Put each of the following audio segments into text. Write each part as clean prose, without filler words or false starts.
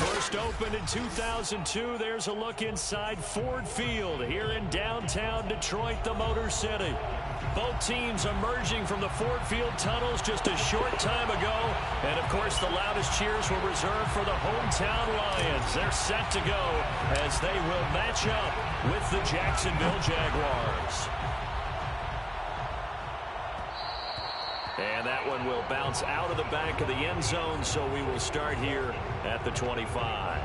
First opened in 2002, there's a look inside Ford Field here in downtown Detroit, the Motor City. Both teams emerging from the Ford Field tunnels just a short time ago. And, of course, the loudest cheers were reserved for the hometown Lions. They're set to go as they will match up with the Jacksonville Jaguars. And that one will bounce out of the back of the end zone, so we will start here at the 25.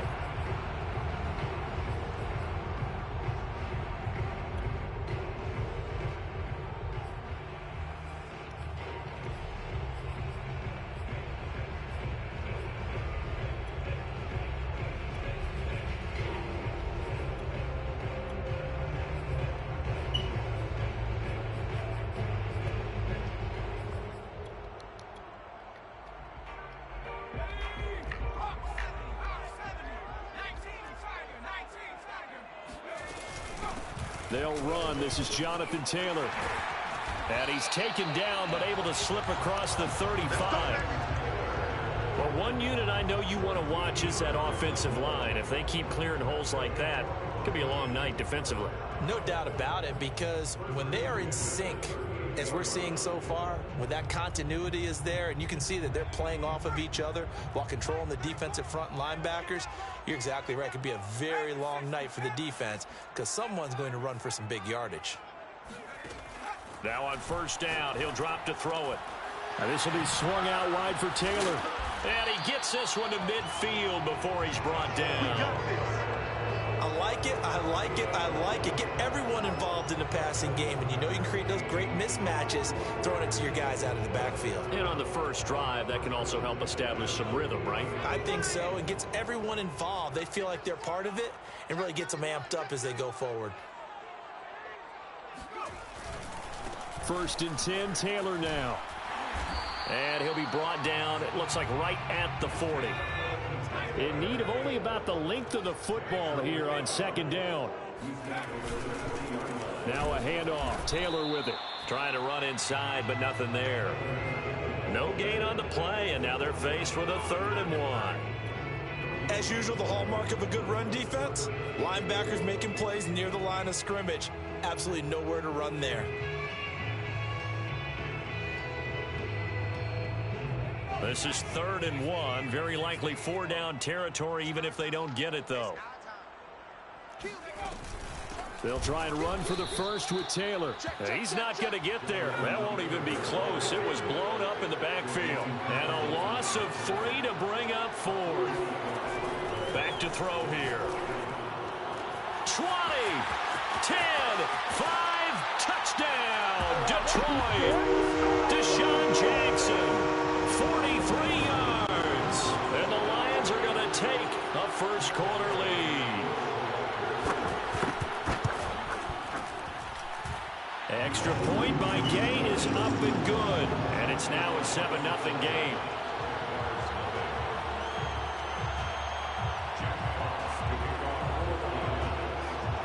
They'll run. This is Jonathan Taylor. And he's taken down, but able to slip across the 35. Well, one unit I know you want to watch is that offensive line. If they keep clearing holes like that, it could be a long night defensively. No doubt about it, because when they are in sync, as we're seeing so far, when that continuity is there and you can see that they're playing off of each other while controlling the defensive front linebackers, you're exactly right. It could be a very long night for the defense because someone's going to run for some big yardage. Now on first down, he'll drop to throw it. Now this will be swung out wide for Taylor. And he gets this one to midfield before he's brought down. I like it, I like it, I like it. Get everyone involved in the passing game, and you know you can create those great mismatches throwing it to your guys out of the backfield. And on the first drive, that can also help establish some rhythm, right? I think so. It gets everyone involved. They feel like they're part of it and really gets them amped up as they go forward. First and 10, Taylor now. And he'll be brought down, it looks like right at the 40. In need of only about the length of the football here on second down. Now a handoff. Taylor with it. Trying to run inside, but nothing there. No gain on the play, and now they're faced with a 3rd and 1. As usual, the hallmark of a good run defense, linebackers making plays near the line of scrimmage. Absolutely nowhere to run there. This is 3rd and 1. Very likely 4-down territory, even if they don't get it, though. They'll try and run for the first with Taylor. He's not going to get there. That won't even be close. It was blown up in the backfield. And a loss of 3 to bring up 4. Back to throw here. 20, 10, 5, touchdown, Detroit. Deshaun Jackson. 43 yards, and the Lions are going to take a first-quarter lead. Extra point by Gay is up and good, and it's now a 7-0 game.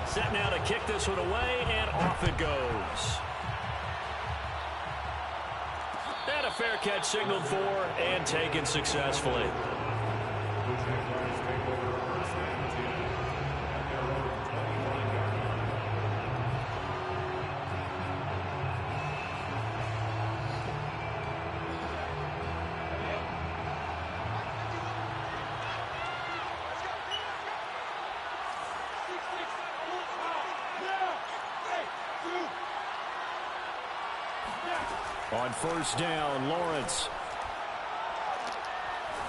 Set now to kick this one away, and off it goes. And a fair catch signaled for and taken successfully. On first down, Lawrence.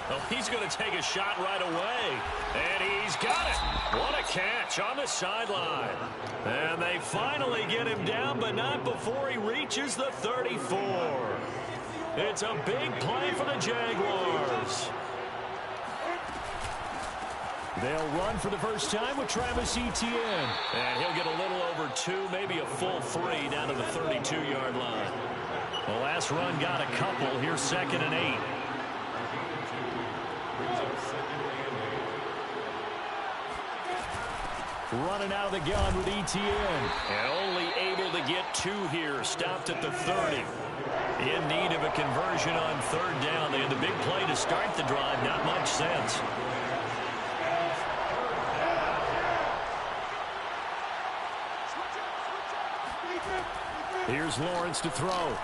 Oh, he's going to take a shot right away. And he's got it. What a catch on the sideline. And they finally get him down, but not before he reaches the 34. It's a big play for the Jaguars. They'll run for the first time with Travis Etienne. And he'll get a little over 2, maybe a full 3 down to the 32-yard line. pass run got a couple. Here's 2nd and 8. Running out of the gun with ETN. And only able to get 2 here. Stopped at the 30. In need of a conversion on 3rd down. They had the big play to start the drive. Not much sense. Here's Lawrence to throw.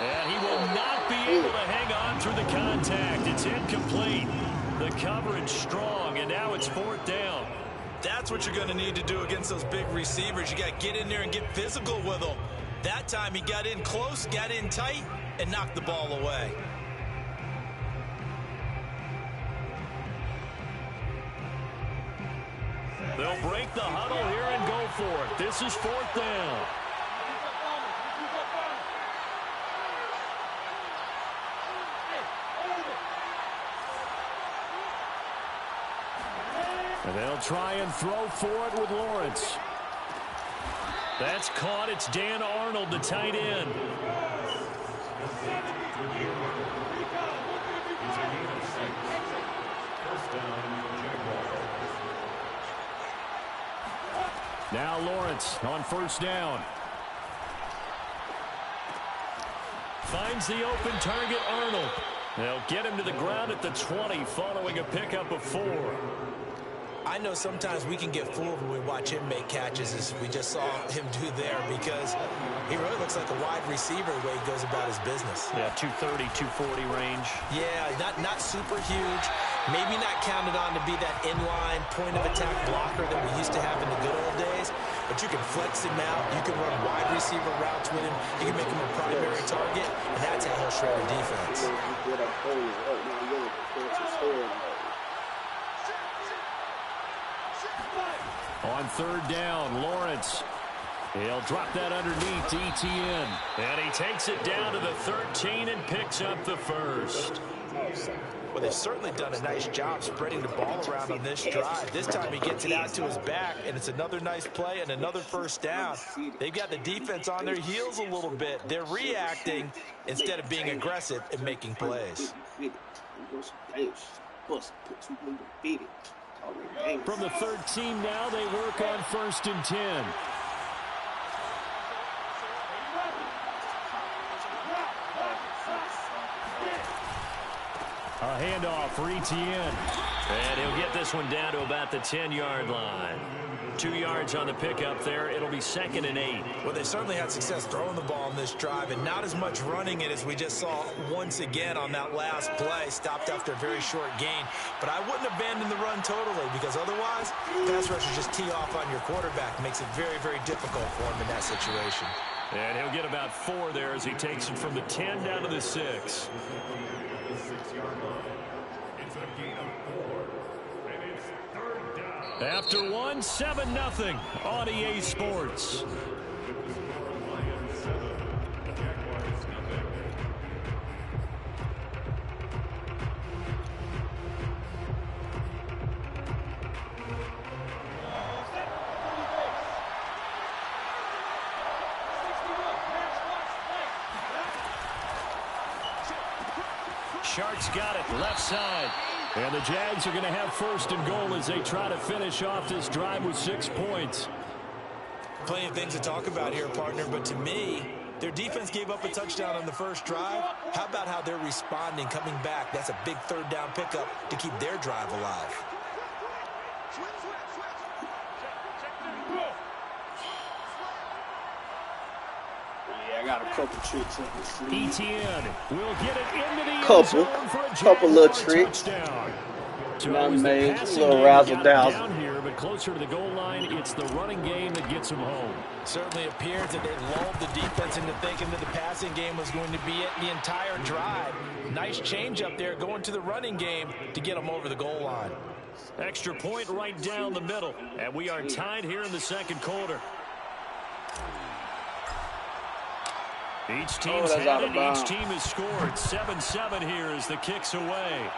And he will not be able to hang on through the contact. It's incomplete. The coverage strong, and now it's 4th down. That's what you're going to need to do against those big receivers. You got to get in there and get physical with them. That time he got in close, got in tight, and knocked the ball away. They'll break the huddle here and go for it. This is 4th down. And they'll try and throw for it with Lawrence. That's caught. It's Dan Arnold, the tight end. Now Lawrence on 1st down. Finds the open target, Arnold. They'll get him to the ground at the 20 following a pickup of 4. I know sometimes we can get fooled when we watch him make catches, as we just saw him do there, because he really looks like a wide receiver the way he goes about his business. Yeah, 230, 240 range. Yeah, not super huge. Maybe not counted on to be that inline point of attack blocker that we used to have in the good old days, but you can flex him out. You can run wide receiver routes with him. You can make him a primary target, and that's how he'll shred a defense. On 3rd down, Lawrence. He'll drop that underneath to ETN. And he takes it down to the 13 and picks up the 1st. Well, they've certainly done a nice job spreading the ball around on this drive. This time he gets it out to his back, and it's another nice play and another 1st down. They've got the defense on their heels a little bit. They're reacting instead of being aggressive and making plays. From the 13 now, they work on 1st and 10. A handoff for ETN. And he'll get this one down to about the 10-yard line. 2 yards on the pickup there. It'll be 2nd and 8. Well, they certainly had success throwing the ball on this drive, and not as much running it as we just saw once again on that last play. Stopped after a very short gain. But I wouldn't abandon the run totally, because otherwise, pass rushers just tee off on your quarterback. Makes it very, very difficult for him in that situation. And he'll get about 4 there as he takes it from the 10 down to the 6. After 1, 7-0 on EA Sports. Sharks got it, left side. And the Jags are going to have 1st and goal as they try to finish off this drive with 6 points. Plenty of things to talk about here, partner, but to me, their defense gave up a touchdown on the 1st drive. How about how they're responding, coming back? That's a big 3rd down pickup to keep their drive alive. I got a couple tricks up the sleeve. ETN will get it into the end zone for a couple little tricks. Touchdown. So Not it was made, the a passing little game razzle that got dazzle. down here, but closer to the goal line, it's the running game that gets them home. Certainly appears that they lulled the defense into thinking that the passing game was going to be it the entire drive. Nice change up there going to the running game to get them over the goal line. Extra point right down the middle, and we are tied here in the 2nd quarter. Each team's had it, each team has scored. 7-7 here as the kick's away.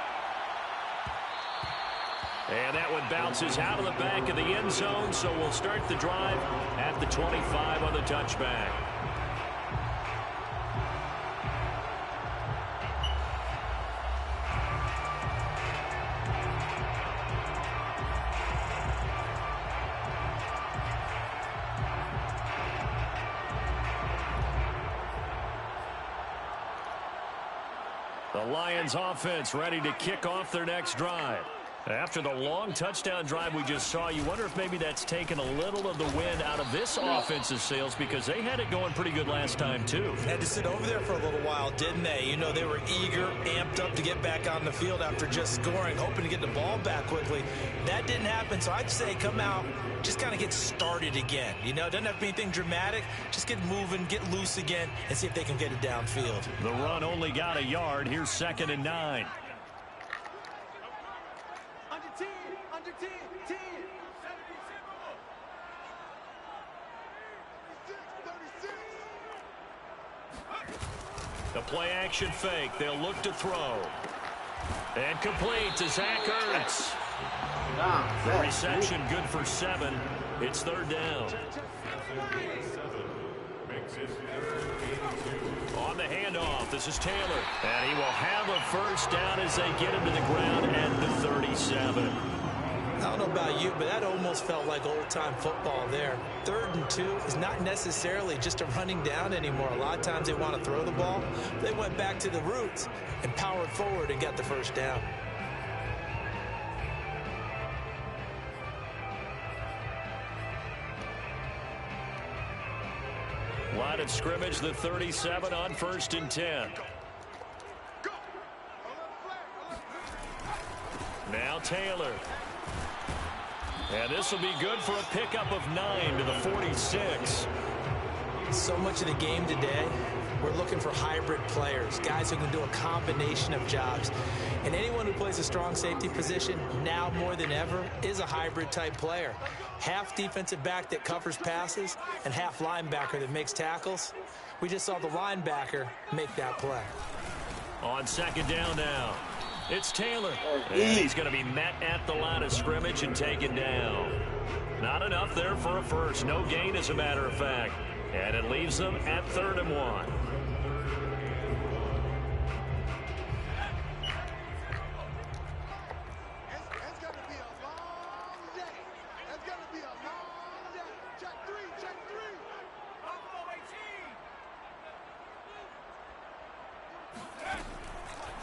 And that one bounces out of the back of the end zone, so we'll start the drive at the 25 on the touchback. The Lions offense ready to kick off their next drive. After the long touchdown drive we just saw, you wonder if maybe that's taken a little of the wind out of this offense's sails, because they had it going pretty good last time too. Had to sit over there for a little while, didn't they? You know, they were eager, amped up to get back on the field after just scoring, hoping to get the ball back quickly. That didn't happen, so I'd say come out, just kind of get started again. You know, it doesn't have to be anything dramatic. Just get moving, get loose again, and see if they can get it downfield. The run only got a yard. Here's 2nd and 9. The play action fake. They'll look to throw. And complete to Zach Ertz. The reception good for 7. It's 3rd down. On the handoff, this is Taylor. And he will have a first down as they get him to the ground at the 37. I don't know about you, but that almost felt like old-time football there. 3rd and 2 is not necessarily just a running down anymore. A lot of times they want to throw the ball. They went back to the roots and powered forward and got the first down. Line of scrimmage, the 37 on 1st and 10. Now Taylor. And this will be good for a pickup of 9 to the 46. So much of the game today, we're looking for hybrid players, guys who can do a combination of jobs. And anyone who plays a strong safety position, now more than ever, is a hybrid type player. Half defensive back that covers passes and half linebacker that makes tackles. We just saw the linebacker make that play. On 2nd down now. It's Taylor. And he's going to be met at the line of scrimmage and taken down. Not enough there for a first. No gain, as a matter of fact. And it leaves them at 3rd and 1. It's going to be a long day. It's going to be a long day. Check 3, check 3.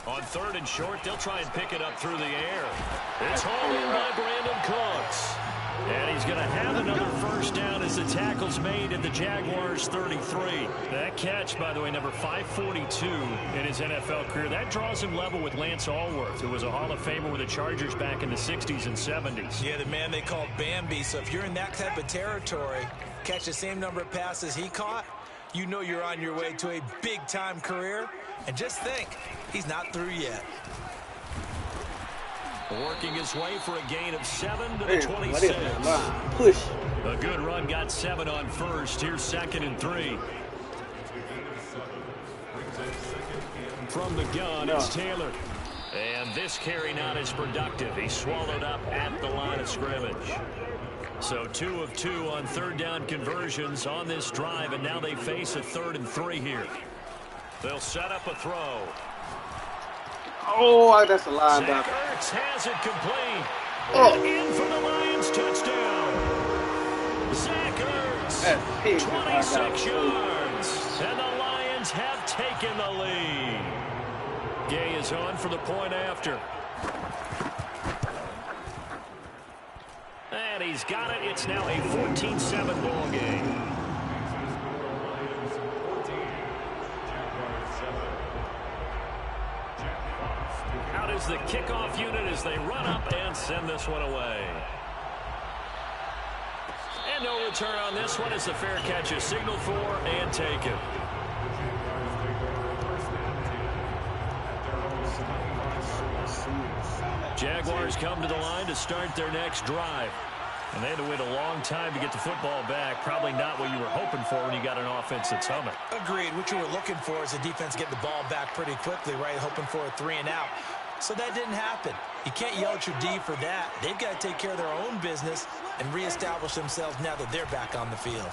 On 3rd and short, they'll try and pick it up through the air. It's hauled in by Brandon Cooks. And he's going to have another first down as the tackle's made at the Jaguars' 33. That catch, by the way, number 542 in his NFL career. That draws him level with Lance Allworth, who was a Hall of Famer with the Chargers back in the 60s and 70s. Yeah, the man they called Bambi. So if you're in that type of territory, catch the same number of passes he caught, you know you're on your way to a big-time career. And just think, he's not through yet. Working his way for a gain of 7 to the 26. Push. A good run, got 7 on 1st. Here's 2nd and 3. From the gun, it's Taylor. And this carry not as productive. He's swallowed up at the line of scrimmage. So 2 of 2 on 3rd down conversions on this drive, and now they face a 3rd and 3 here. They'll set up a throw. Oh, that's a line Zach down. Ertz has it complete. Oh. And in for the Lions touchdown. Zach Ertz, 26 yards. And the Lions have taken the lead. Gay is on for the point after. And he's got it. It's now a 14-7 ball game. Out is the kickoff unit as they run up and send this one away. And no return on this one as the fair catch is signaled for and taken. Jaguars come to the line to start their next drive. And they had to wait a long time to get the football back. Probably not what you were hoping for when you got an offense that's humming. Agreed. What you were looking for is the defense get the ball back pretty quickly, right? Hoping for a 3 and out. So that didn't happen. You can't yell at your D for that. They've got to take care of their own business and reestablish themselves now that they're back on the field.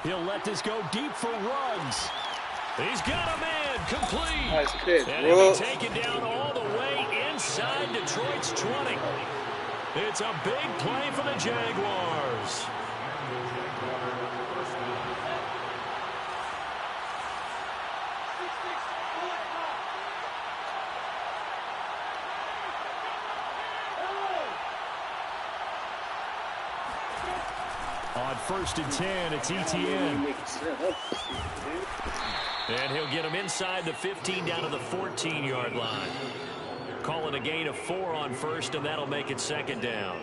He'll let this go deep for Ruggs. He's got a man complete. Nice pitch, and he'll be taken down all the way inside Detroit's 20. It's a big play for the Jaguars. 1st and 10. It's ETN. And he'll get him inside the 15 down to the 14-yard line. Call it a gain of 4 on 1st, and that'll make it 2nd down.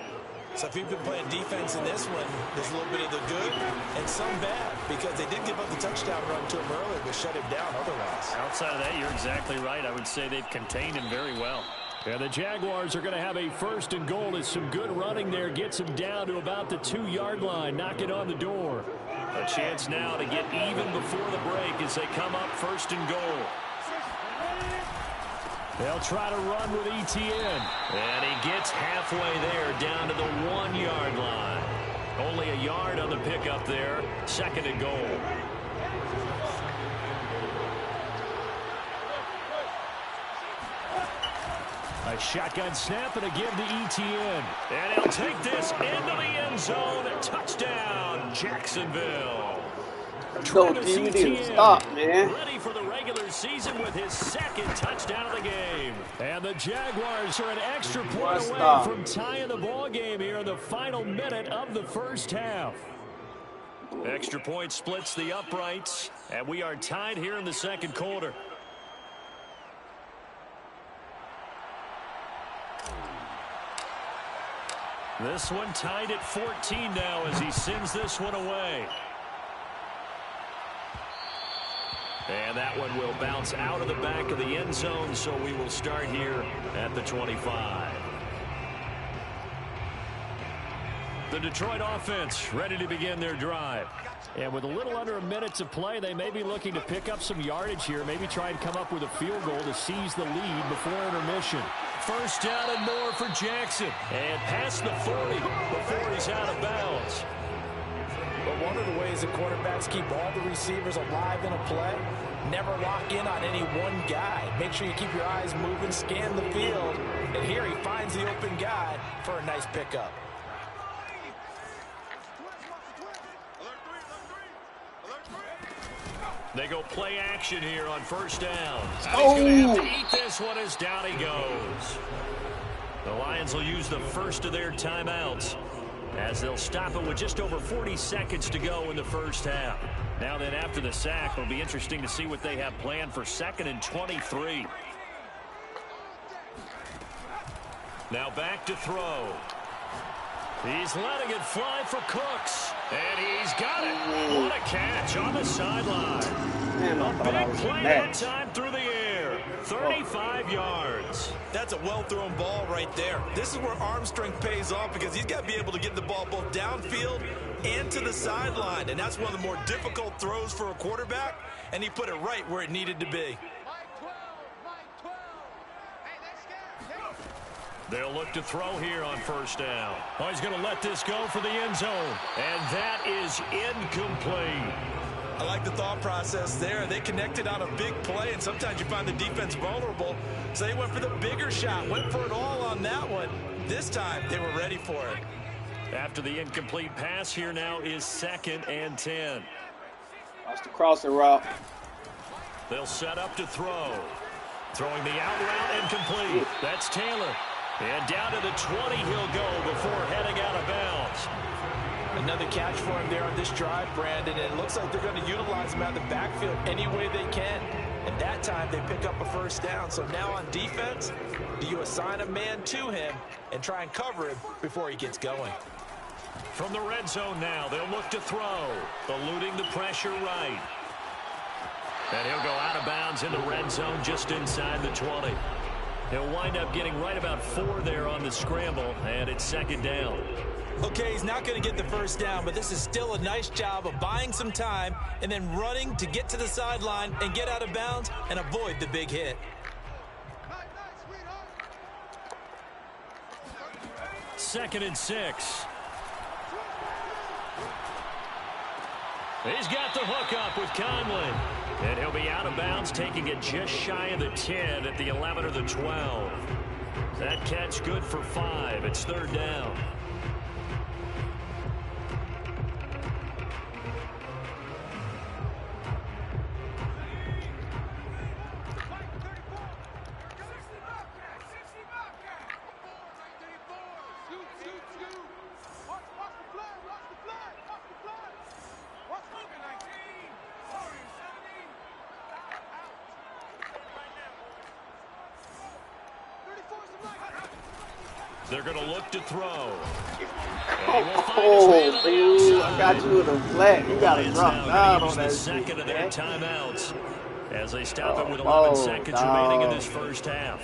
So if you've been playing defense in this one, there's a little bit of the good and some bad, because they did give up the touchdown run to him earlier, but shut him down otherwise. Outside of that, you're exactly right. I would say they've contained him very well. And the Jaguars are going to have a 1st and goal as some good running there gets him down to about the 2-yard line. Knock it on the door. A chance now to get even before the break as they come up 1st and goal. They'll try to run with ETN. And he gets halfway there down to the 1-yard line. Only a yard on the pickup there. 2nd and goal. A shotgun snap and a give to ETN. And he'll take this into the end zone. Touchdown, Jacksonville. Travis Etienne, stop, man. ready for the regular season with his 2nd touchdown of the game. And the Jaguars are an extra point away from tying the ball game here in the final minute of the 1st half. Extra point splits the uprights, and we are tied here in the 2nd quarter. This one tied at 14 now as he sends this one away. And that one will bounce out of the back of the end zone, so we will start here at the 25. The Detroit offense ready to begin their drive. And with a little under a minute to play, they may be looking to pick up some yardage here, maybe try and come up with a field goal to seize the lead before intermission. 1st down and more for Jackson. And past the 40 before he's out of bounds. But one of the ways that quarterbacks keep all the receivers alive in a play, never lock in on any one guy. Make sure you keep your eyes moving, scan the field. And here he finds the open guy for a nice pickup. They go play action here on 1st down. He's going to have to eat this one as down he goes. The Lions will use the 1st of their timeouts as they'll stop it with just over 40 seconds to go in the 1st half. Now then, after the sack, it'll be interesting to see what they have planned for 2nd and 23. Now back to throw. He's letting it fly for Cooks. And he's got it. What a catch on the sideline. A big play that time through the air. 35 yards. That's a well-thrown ball right there. This is where arm strength pays off, because he's got to be able to get the ball both downfield and to the sideline. And that's one of the more difficult throws for a quarterback. And he put it right where it needed to be. They'll look to throw here on 1st down. Oh, he's going to let this go for the end zone. And that is incomplete. I like the thought process there. They connected on a big play, and sometimes you find the defense vulnerable. So they went for the bigger shot, went for it all on that one. This time, they were ready for it. After the incomplete pass, here now is 2nd and 10. That's the crossing route. They'll set up to throw. Throwing the out route and complete. That's Taylor. And down to the 20 he'll go before heading out of bounds. Another catch for him there on this drive, Brandon. And it looks like they're going to utilize him out of the backfield any way they can. And that time they pick up a 1st down. So now on defense, do you assign a man to him and try and cover him before he gets going? From the red zone now, they'll look to throw. Eluding the pressure right. And he'll go out of bounds in the red zone just inside the 20. He'll wind up getting right about 4 there on the scramble, and it's 2nd down. Okay, he's not going to get the 1st down, but this is still a nice job of buying some time and then running to get to the sideline and get out of bounds and avoid the big hit. 2nd and 6. He's got the hook up with Conley. And he'll be out of bounds, taking it just shy of the 10 at the 11 or the 12. That catch good for 5. It's 3rd down. They're going to look to throw. Oh, I got you in the flat. You got to drop down on that second of their timeouts as they stop it with 11 oh, seconds remaining in this first half.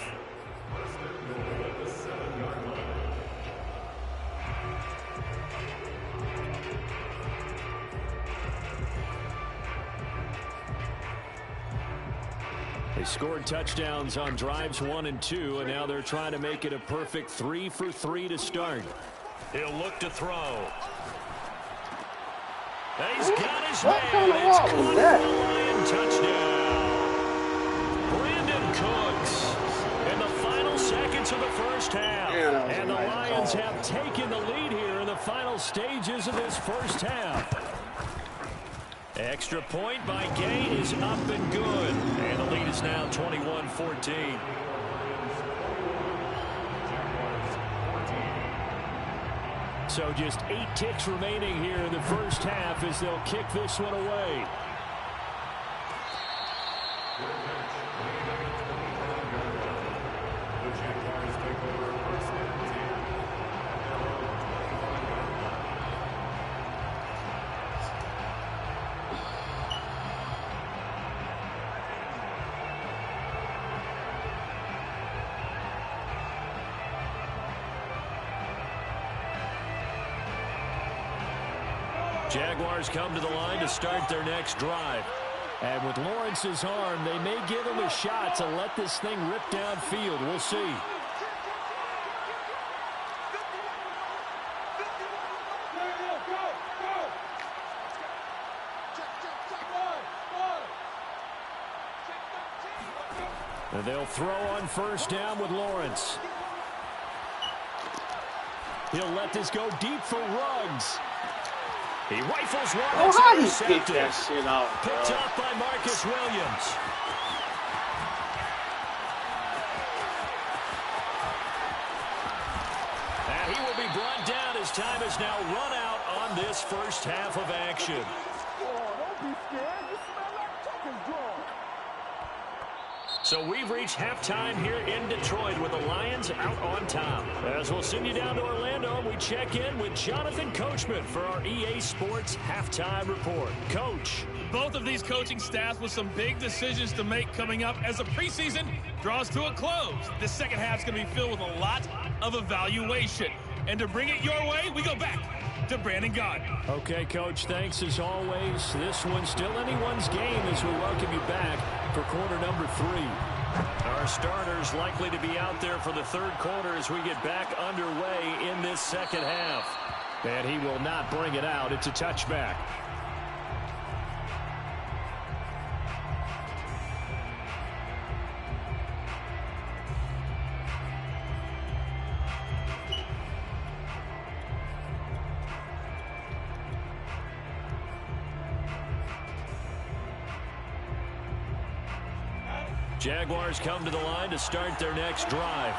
They scored touchdowns on drives 1 and 2, and now they're trying to make it a perfect 3 for 3 to start. He'll look to throw. He's got his man. It's caught for the Lion touchdown. Brandon Cooks in the final seconds of the first half. And the Lions have taken the lead here in the final stages of this first half. Extra point by Gay is up and good. And the lead is now 21-14. So just 8 ticks remaining here in the first half as they'll kick this one away. Jaguars come to the line to start their next drive. And with Lawrence's arm, they may give him a shot to let this thing rip downfield. We'll see. And they'll throw on first down with Lawrence. He'll let this go deep for Ruggs. He rifles one. Oh, how he picked that shit out, bro. Picked up by Marcus Williams. And he will be brought down as time is now run out on this first half of action. So we've reached halftime here in Detroit with the Lions out on top. As we'll send you down to Orlando, we check in with Jonathan Coachman for our EA Sports Halftime Report. Coach. Both of these coaching staffs with some big decisions to make coming up as the preseason draws to a close. The second half is going to be filled with a lot of evaluation. And to bring it your way, we go back to Brandon Gaudin. Okay, Coach, thanks as always. This one's still anyone's game as we welcome you back for quarter number 3. Our starters likely to be out there for the third quarter as we get back underway in this second half. And he will not bring it out. It's a touchback. Jaguars come to the line to start their next drive.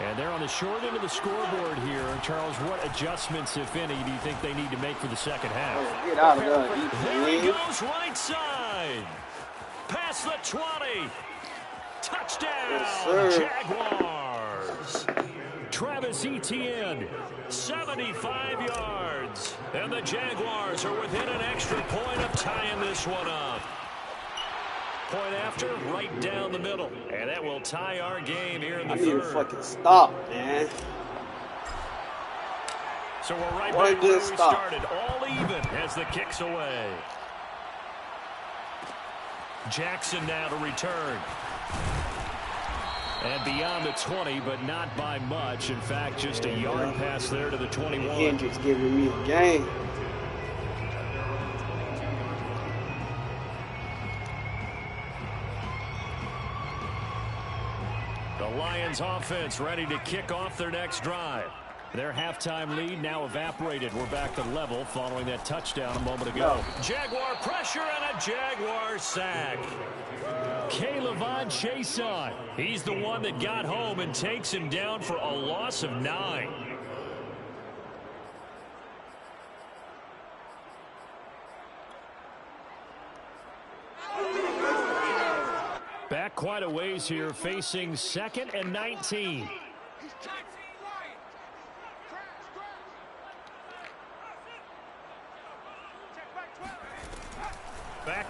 And they're on the short end of the scoreboard here. And Charles, what adjustments, if any, do you think they need to make for the second half? Get out of there. There he goes right side. Past the 20. Touchdown, Yes, Jaguars. Travis Etienne, 75 yards. And the Jaguars are within an extra point of tying this one up. Point after, right down the middle. And that will tie our game here in the third. I need to fucking stop, man. So we're right back where we started. All even as the kick's away. Jackson now to return. And beyond the 20, but not by much. In fact, just a yard pass there to the 21. Hendricks giving me a game. The Lions offense ready to kick off their next drive. Their halftime lead now evaporated. We're back to level following that touchdown a moment ago. Jaguar pressure and a Jaguar sack. K'Lavon Chaisson. He's the one that got home and takes him down for a loss of 9. Back quite a ways here, facing 2nd and 19.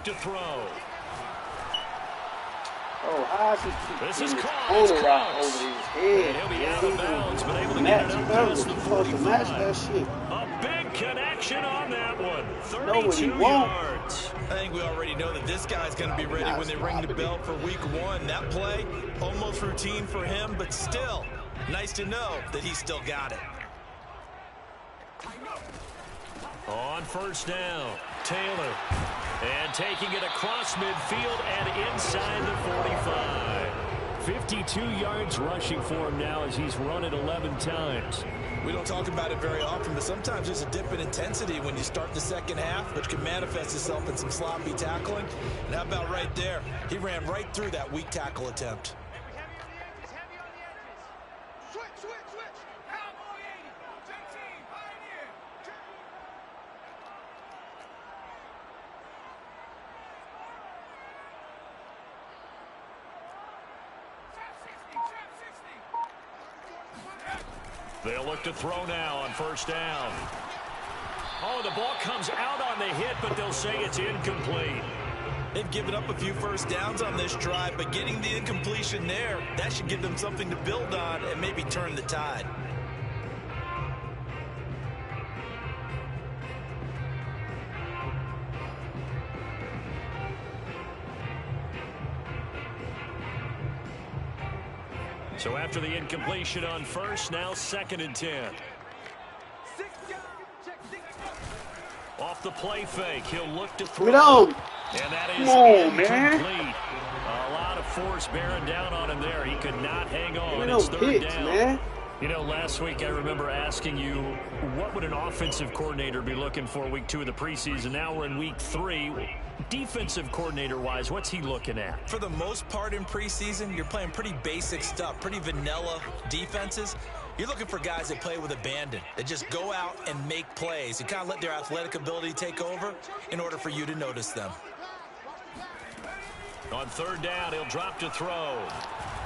to throw. Oh, how is he This keep is his close. corner out over his head? And he'll be out of bounds, but able to get Match it up coverage. past the You're supposed to match 45. that shit. A big connection on that one. Know what he 32 want. yards. I think we already know that this guy's going to be ready when they ring the bell for week 1. That play, almost routine for him, but still, nice to know that he's still got it. On first down, Taylor. And taking it across midfield and inside the 45. 52 yards rushing for him now as he's run it 11 times. We don't talk about it very often, but sometimes there's a dip in intensity when you start the second half, which can manifest itself in some sloppy tackling. And how about right there? He ran right through that weak tackle attempt. They'll look to throw now on first down. Oh, the ball comes out on the hit, but they'll say it's incomplete. They've given up a few first downs on this drive, but getting the incompletion there, that should give them something to build on and maybe turn the tide. So after the incompletion on first, now 2nd and 10. Off the play fake, he'll look to throw. Get on. And that is Come on, incomplete. man. A lot of force bearing down on him there. He could not hang on. No It's 3rd picks, down. man. You know, last week I remember asking you, what would an offensive coordinator be looking for week 2 of the preseason? Now we're in week 3. Defensive coordinator-wise, what's he looking at? For the most part in preseason, you're playing pretty basic stuff, pretty vanilla defenses. You're looking for guys that play with abandon, that just go out and make plays and kind of let their athletic ability take over in order for you to notice them. On 3rd down, he'll drop to throw.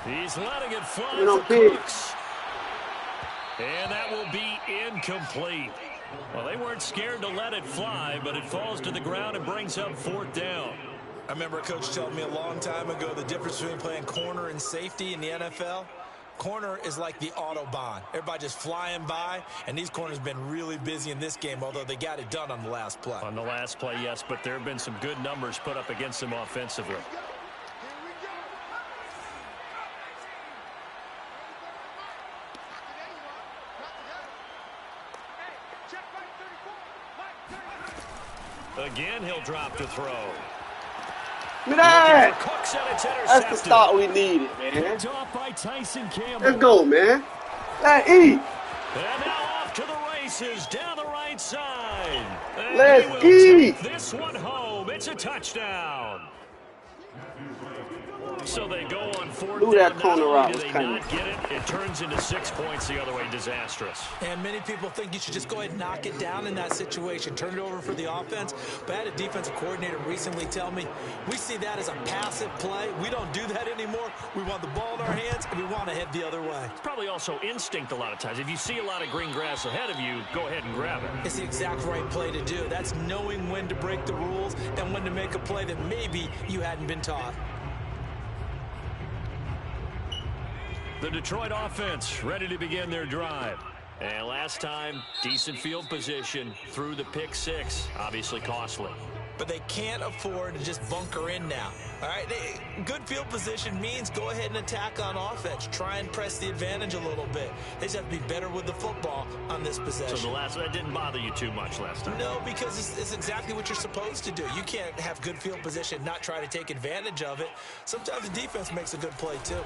He's letting it fly No for picks. Cooks. And that will be incomplete. Well, they weren't scared to let it fly, but it falls to the ground and brings up 4th down. I remember a coach telling me a long time ago the difference between playing corner and safety in the NFL. Corner is like the Autobahn. Everybody just flying by, and these corners have been really busy in this game, although they got it done on the last play. On the last play, yes, but there have been some good numbers put up against them offensively. Again, he'll drop to throw. Look at that. Cooks, and it's That's the intercepted. start we needed, man. Picked off by Tyson Campbell. Let's go, man. Let's eat. And now off to the races down the right side. And Let's he will eat. take this one home. It's a touchdown. So they go on 4th Ooh, that down. corner Not route only was do they kinda- not get it, it turns into 6 points the other way. Disastrous. And many people think you should just go ahead and knock it down in that situation, turn it over for the offense. But I had a defensive coordinator recently tell me, we see that as a passive play. We don't do that anymore. We want the ball in our hands, and we want to head the other way. It's probably also instinct a lot of times. If you see a lot of green grass ahead of you, go ahead and grab it. It's the exact right play to do. That's knowing when to break the rules and when to make a play that maybe you hadn't been taught. The Detroit offense ready to begin their drive. And last time, decent field position through the pick 6. Obviously costly. But they can't afford to just bunker in now. All right, good field position means go ahead and attack on offense. Try and press the advantage a little bit. They just have to be better with the football on this possession. So that didn't bother you too much last time? No, because it's exactly what you're supposed to do. You can't have good field position, not try to take advantage of it. Sometimes the defense makes a good play, too.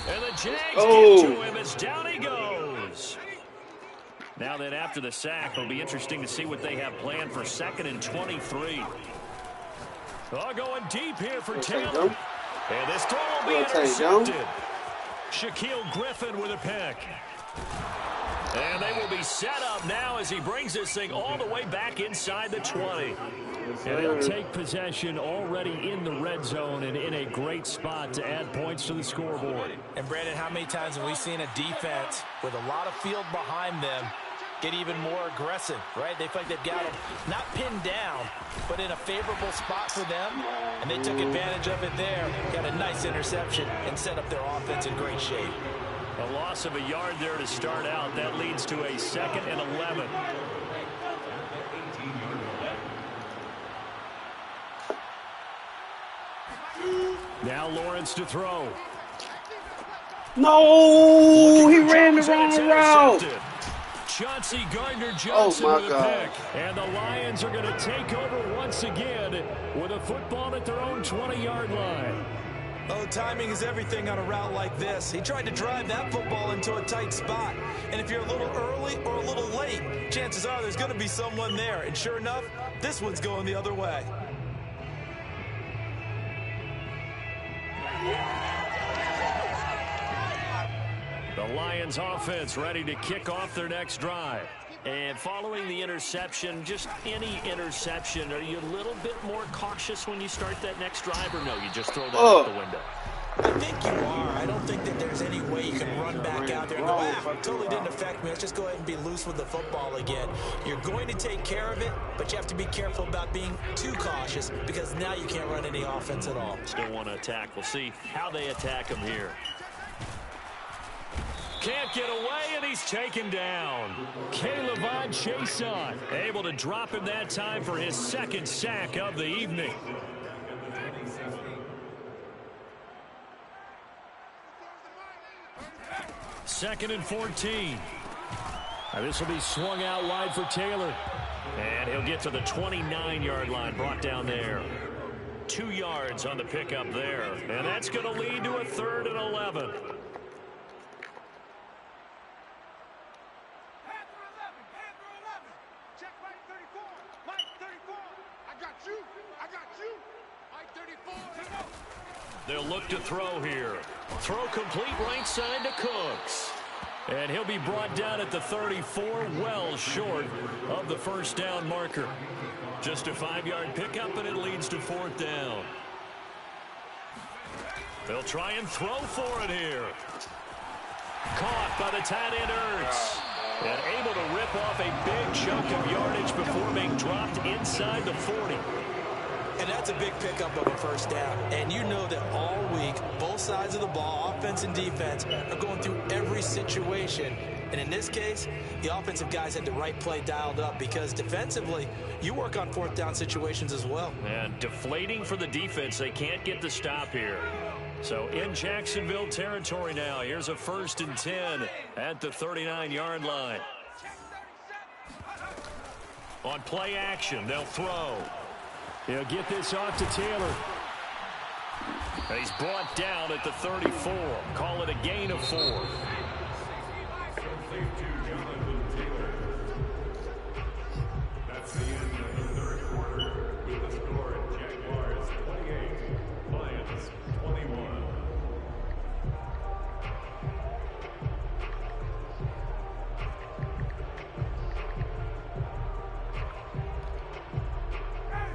And the Jags get to him as down he goes. Now then, after the sack, it'll be interesting to see what they have planned for 2nd and 23. Going deep here for Taylor. And this throw will be intercepted. Shaquille Griffin with a pick. And they will be set up now as he brings this thing all the way back inside the 20. And they'll take possession already in the red zone and in a great spot to add points to the scoreboard. And, Brandon, how many times have we seen a defense with a lot of field behind them get even more aggressive, right? They feel like they've got them not pinned down, but in a favorable spot for them, and they took advantage of it there. Got a nice interception and set up their offense in great shape. A loss of a yard there to start out. That leads to a 2nd and 11. Now Lawrence to throw. No, he ran the wrong route. Chauncey Gardner-Johnson with a God. pick. And the Lions are going to take over once again with a football at their own 20-yard line. Oh, timing is everything on a route like this. He tried to drive that football into a tight spot. And if you're a little early or a little late, chances are there's going to be someone there. And sure enough, this one's going the other way. The Lions offense ready to kick off their next drive. And following the interception, just any interception, are you a little bit more cautious when you start that next drive, or no, you just throw that out the window? I think you are. I don't think that there's any way you can run back out there and go, it totally didn't affect me. Let's just go ahead and be loose with the football again. You're going to take care of it, but you have to be careful about being too cautious because now you can't run any offense at all. Still want to attack. We'll see how they attack him here. Can't get away, and he's taken down. Caleb Chason able to drop him that time for his 2nd sack of the evening. Second and 14. This will be swung out wide for Taylor. And he'll get to the 29-yard line, brought down there. 2 yards on the pickup there. And that's going to lead to a 3rd and 11. They'll look to throw here. Throw complete right side to Cooks. And he'll be brought down at the 34, well short of the 1st down marker. Just a 5-yard pickup, and it leads to 4th down. They'll try and throw for it here. Caught by the tight end Ertz. And able to rip off a big chunk of yardage before being dropped inside the 40. And that's a big pickup of a 1st down. And you know that all week, both sides of the ball, offense and defense, are going through every situation. And in this case, the offensive guys had the right play dialed up because defensively, you work on 4th down situations as well. And deflating for the defense. They can't get the stop here. So in Jacksonville territory now. Here's a 1st and 10 at the 39-yard line. On play action, they'll throw. He'll get this off to Taylor. And he's brought down at the 34. Call it a gain of 4. That's the end of the 3rd quarter with the score Jaguars 28, Lions 21.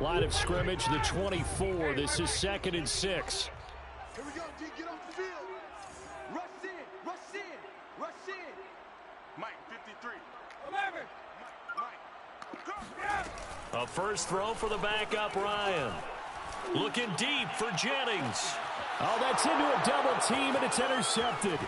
Line of scrimmage, the 24. This is 2nd and 6. Here we go, D. Get off the field. Rush in, rush in, rush in. Mike, 53. 11. Mike. Go. A first throw for the backup, Ryan. Looking deep for Jennings. Oh, that's into a double team, and it's intercepted.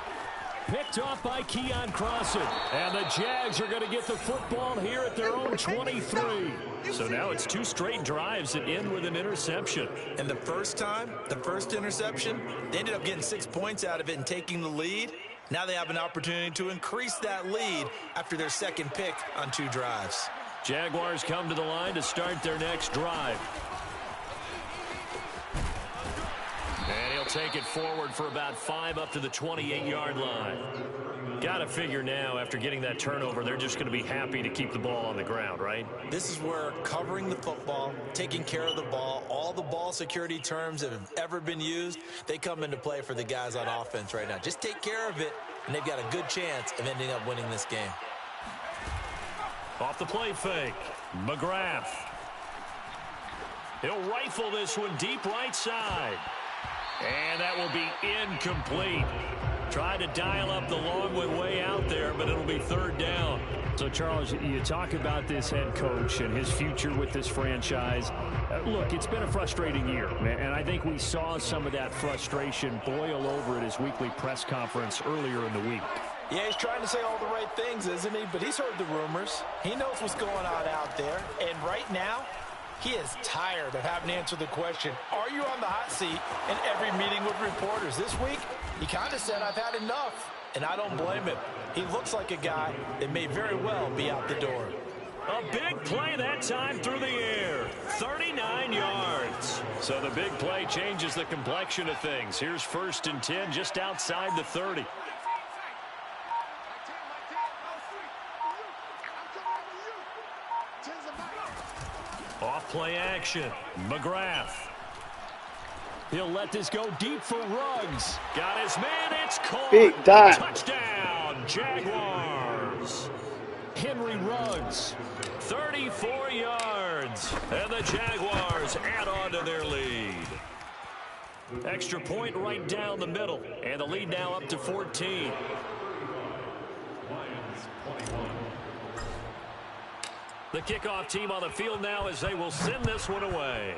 Picked off by Keon Crossan. And the Jags are going to get the football here at their own 23. So now it's 2 straight drives that end with an interception. And the first time, the first interception, they ended up getting 6 points out of it and taking the lead. Now they have an opportunity to increase that lead after their 2nd pick on 2 drives. Jaguars come to the line to start their next drive. And he'll take it forward for about 5 up to the 28-yard line. Got to figure now, after getting that turnover, they're just going to be happy to keep the ball on the ground, right? This is where covering the football, taking care of the ball, all the ball security terms that have ever been used, they come into play for the guys on offense right now. Just take care of it, and they've got a good chance of ending up winning this game. Off the play fake, McGrath. He'll rifle this one deep right side. And that will be incomplete. Tried to dial up the long one way out there, but it'll be third down. So, Charles, you talk about this head coach and his future with this franchise. Look, it's been a frustrating year, and I think we saw some of that frustration boil over at his weekly press conference earlier in the week. Yeah, he's trying to say all the right things, isn't he? But he's heard the rumors. He knows what's going on out there. And right now, he is tired of having to answer the question, are you on the hot seat in every meeting with reporters? This week, he kind of said, I've had enough. And I don't blame him. He looks like a guy that may very well be out the door. A big play that time through the air. 39 yards. So the big play changes the complexion of things. Here's 1st and 10 just outside the 30. Off play action. McGrath. He'll let this go deep for Ruggs. Got his man. It's caught. Big dot. Touchdown, Jaguars. Henry Ruggs, 34 yards. And the Jaguars add on to their lead. Extra point right down the middle. And the lead now up to 14. The kickoff team on the field now as they will send this one away.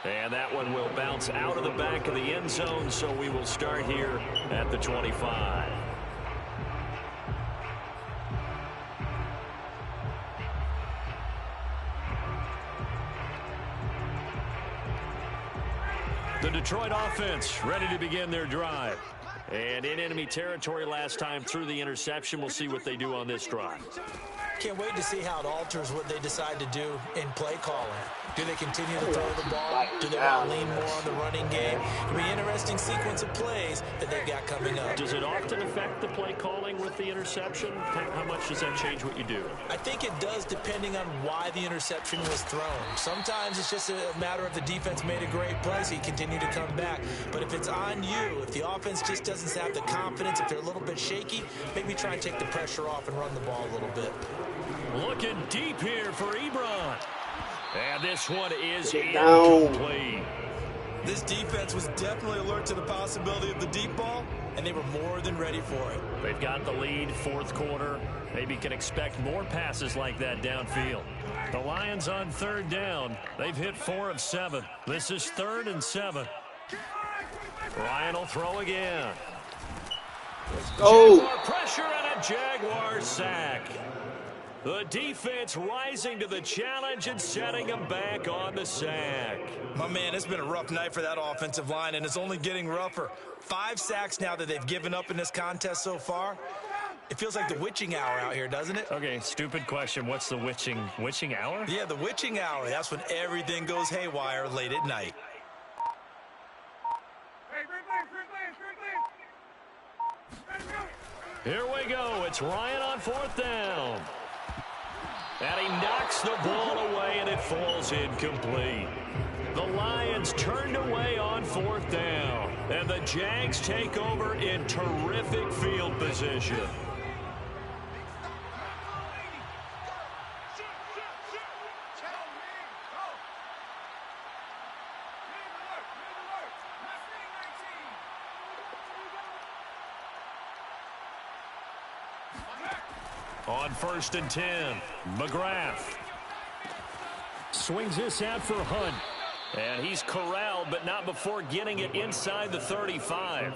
And that one will bounce out of the back of the end zone, so we will start here at the 25. The Detroit offense ready to begin their drive. And in enemy territory last time through the interception. We'll see what they do on this drive. Can't wait to see how it alters what they decide to do in play calling. Do they continue to throw the ball? Do they want to lean more on the running game? It'll be an interesting sequence of plays that they've got coming up. Does it often affect the play calling with the interception? How much does that change what you do? I think it does depending on why the interception was thrown. Sometimes it's just a matter of the defense made a great play, so you continue to come back. But if it's on you, if the offense just doesn't have the confidence, if they're a little bit shaky, maybe try and take the pressure off and run the ball a little bit. Looking deep here for Ebron. And this one is incomplete. This defense was definitely alert to the possibility of the deep ball, and they were more than ready for it. They've got the lead, 4th quarter. Maybe can expect more passes like that downfield. The Lions on 3rd down. They've hit 4 of 7. This is 3rd and 7. Ryan will throw again. Jaguar pressure and a Jaguar sack. The defense rising to the challenge and setting them back on the sack. My man, it's been a rough night for that offensive line, and it's only getting rougher. 5 sacks now that they've given up in this contest so far. It feels like the witching hour out here, doesn't it? Okay, stupid question. What's the witching hour? Yeah, the witching hour. That's when everything goes haywire late at night. Here we go. It's Ryan on 4th down. And he knocks the ball away, and it falls incomplete. The Lions turned away on 4th down. And the Jags take over in terrific field position. On 1st and 10, McGrath swings this out for Hunt. And he's corralled, but not before getting it inside the 35.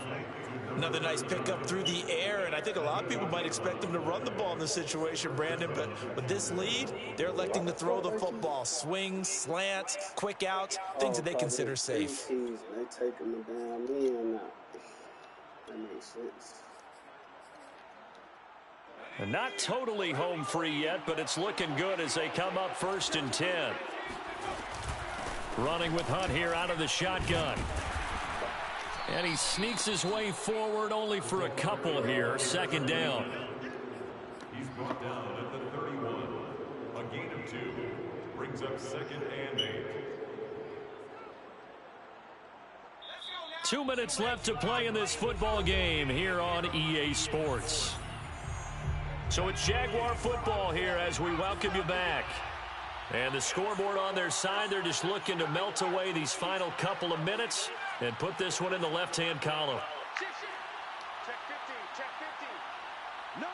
Another nice pickup through the air, and I think a lot of people might expect them to run the ball in this situation, Brandon, but with this lead, they're electing to throw the football. Swings, slants, quick outs, things that they consider safe. They take them down in now. That makes sense. And not totally home free yet, but it's looking good as they come up 1st and 10. Running with Hunt here out of the shotgun. And he sneaks his way forward only for a couple here. 2nd down. He's brought down at the 31. A gain of 2 brings up 2nd and 8. 2 minutes left to play in this football game here on EA Sports. So it's Jaguar football here as we welcome you back. And the scoreboard on their side, they're just looking to melt away these final couple of minutes. and put this one in the left-hand column. Check 15, check 15. No.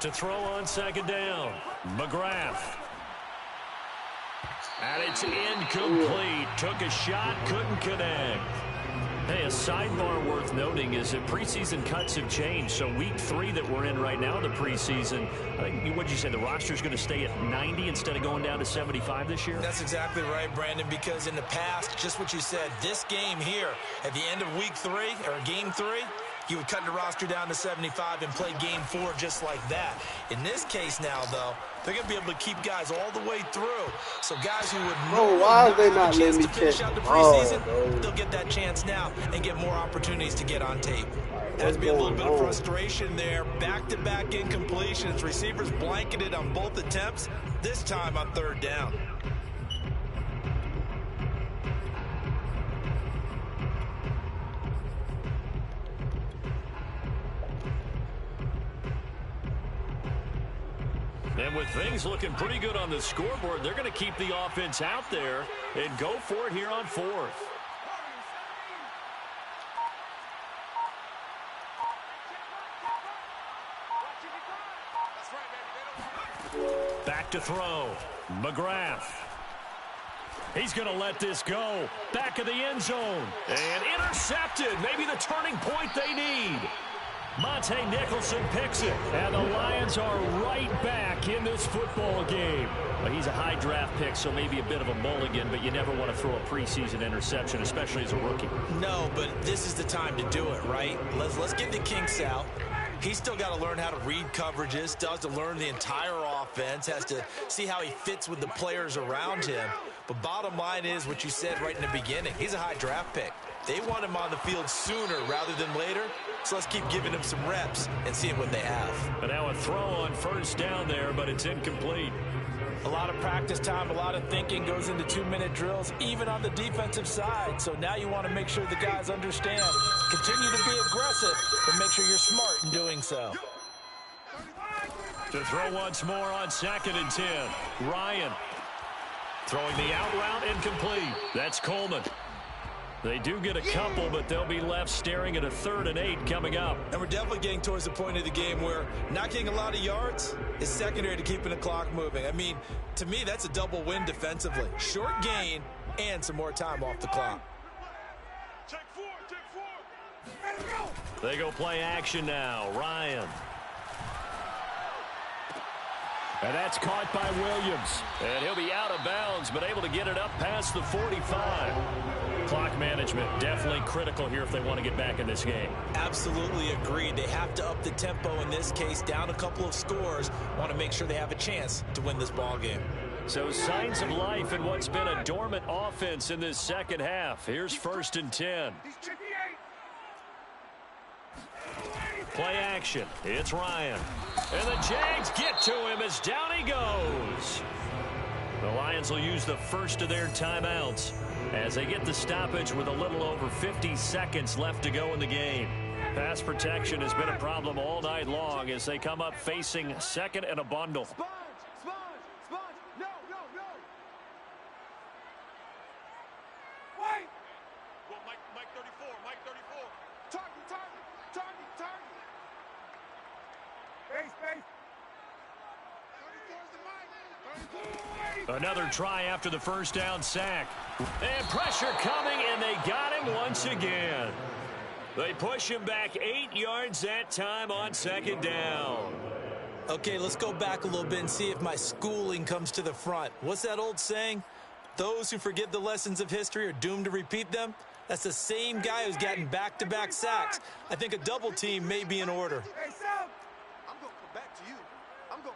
To throw on second down, McGrath. And it's incomplete. Took a shot, couldn't connect. Hey, a sidebar worth noting is that preseason cuts have changed. So week 3 that we're in right now, the preseason, I think, what'd you say, the roster's going to stay at 90 instead of going down to 75 this year? That's exactly right, Brandon, because in the past, just what you said, this game here, at the end of week 3, or game 3, you would cut the roster down to 75 and play game 4 just like that. In this case now, though, they're going to be able to keep guys all the way through. So guys who would why are they not have a chance letting me to finish catch out the the ball, preseason, bro? they'll get that chance now and get more opportunities to get on tape. Has been a little bit of frustration there. Back-to-back incompletions. Receivers blanketed on both attempts, this time on third down. And with things looking pretty good on the scoreboard, they're going to keep the offense out there and go for it here on 4th. Back to throw. McGrath. He's going to let this go. Back of the end zone. And intercepted. Maybe the turning point they need. Monte Nicholson picks it, and the Lions are right back in this football game. Well, he's a high draft pick, so maybe a bit of a mulligan, but you never want to throw a preseason interception, especially as a rookie. No, but this is the time to do it, right? Let's get the kinks out. He's still got to learn how to read coverages, still has to learn the entire offense, has to see how he fits with the players around him. But bottom line is what you said right in the beginning. He's a high draft pick. They want him on the field sooner rather than later, so let's keep giving him some reps and seeing what they have. But now a throw on first down there, but it's incomplete. A lot of practice time, a lot of thinking goes into 2-minute drills, even on the defensive side. So now you want to make sure the guys understand. Continue to be aggressive, but make sure you're smart in doing so. To throw once more on 2nd and 10. Ryan throwing the out route, incomplete. That's Coleman. They do get a couple, but they'll be left staring at a 3rd and 8 coming up. And we're definitely getting towards the point of the game where not getting a lot of yards is secondary to keeping the clock moving. I mean, to me, that's a double win defensively. Short gain and some more time off the clock. Check 4, check 4. They go play action now. Ryan. And that's caught by Williams. And he'll be out of bounds, but able to get it up past the 45. Clock management definitely critical here if they want to get back in this game. Absolutely agreed. They have to up the tempo in this case, down a couple of scores. Want to make sure they have a chance to win this ball game. So signs of life in what's been a dormant offense in this second half. Here's 1st and 10. Play action. It's Ryan. And the Jags get to him as down he goes. The Lions will use the first of their timeouts as they get the stoppage with a little over 50 seconds left to go in the game. Pass protection has been a problem all night long as they come up facing 2nd and a bundle. Sponge, no. Wait. Well, Mike 34, Mike 34. Target. Space. 34 is the Mike. Another try after the first down sack. And pressure coming, and they got him once again. They push him back 8 yards that time on 2nd down. Okay, let's go back a little bit and see if my schooling comes to the front. What's that old saying? Those who forget the lessons of history are doomed to repeat them. That's the same guy who's gotten back-to-back sacks. I think a double team may be in order. Hey, Sam. I'm going to come back to you.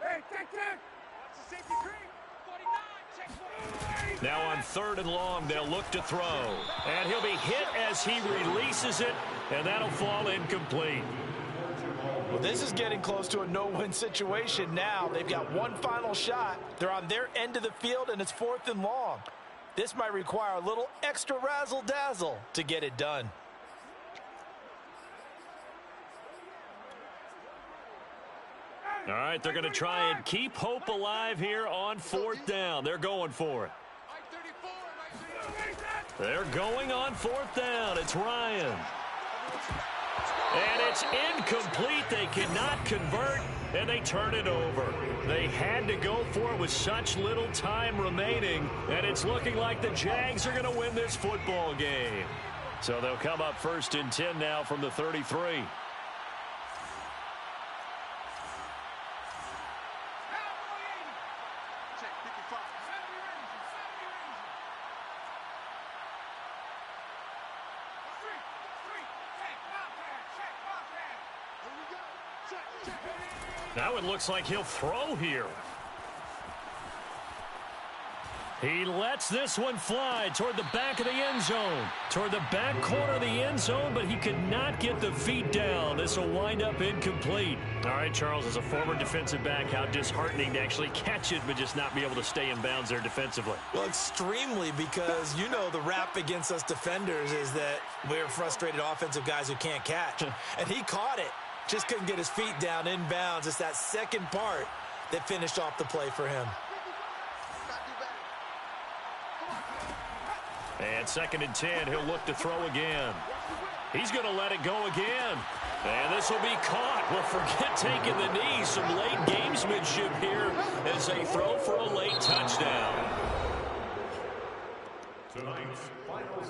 Hey, check. Watch the safety creep. 49, check 49. Now on 3rd and long, they'll look to throw. And he'll be hit as he releases it, and that'll fall incomplete. Well, this is getting close to a no-win situation now. They've got one final shot. They're on their end of the field, and it's 4th and long. This might require a little extra razzle-dazzle to get it done. All right, they're going to try and keep hope alive here on 4th down. They're going for it. Mike 34, Mike 34. They're going on 4th down. It's Ryan. And it's incomplete. They cannot convert, and they turn it over. They had to go for it with such little time remaining, and it's looking like the Jags are going to win this football game. So they'll come up 1st and 10 now from the 33. Now it looks like he'll throw here. He lets this one fly toward the back of the end zone. Toward the back corner of the end zone, but he could not get the feet down. This will wind up incomplete. All right, Charles, as a former defensive back, how disheartening to actually catch it, but just not be able to stay in bounds there defensively. Well, extremely, because you know the rap against us defenders is that we're frustrated offensive guys who can't catch. And he caught it. Just couldn't get his feet down in bounds. It's that second part that finished off the play for him. And 2nd and 10, he'll look to throw again. He's going to let it go again. And this will be caught. Well, forget taking the knee. Some late gamesmanship here as they throw for a late touchdown. Tonight's final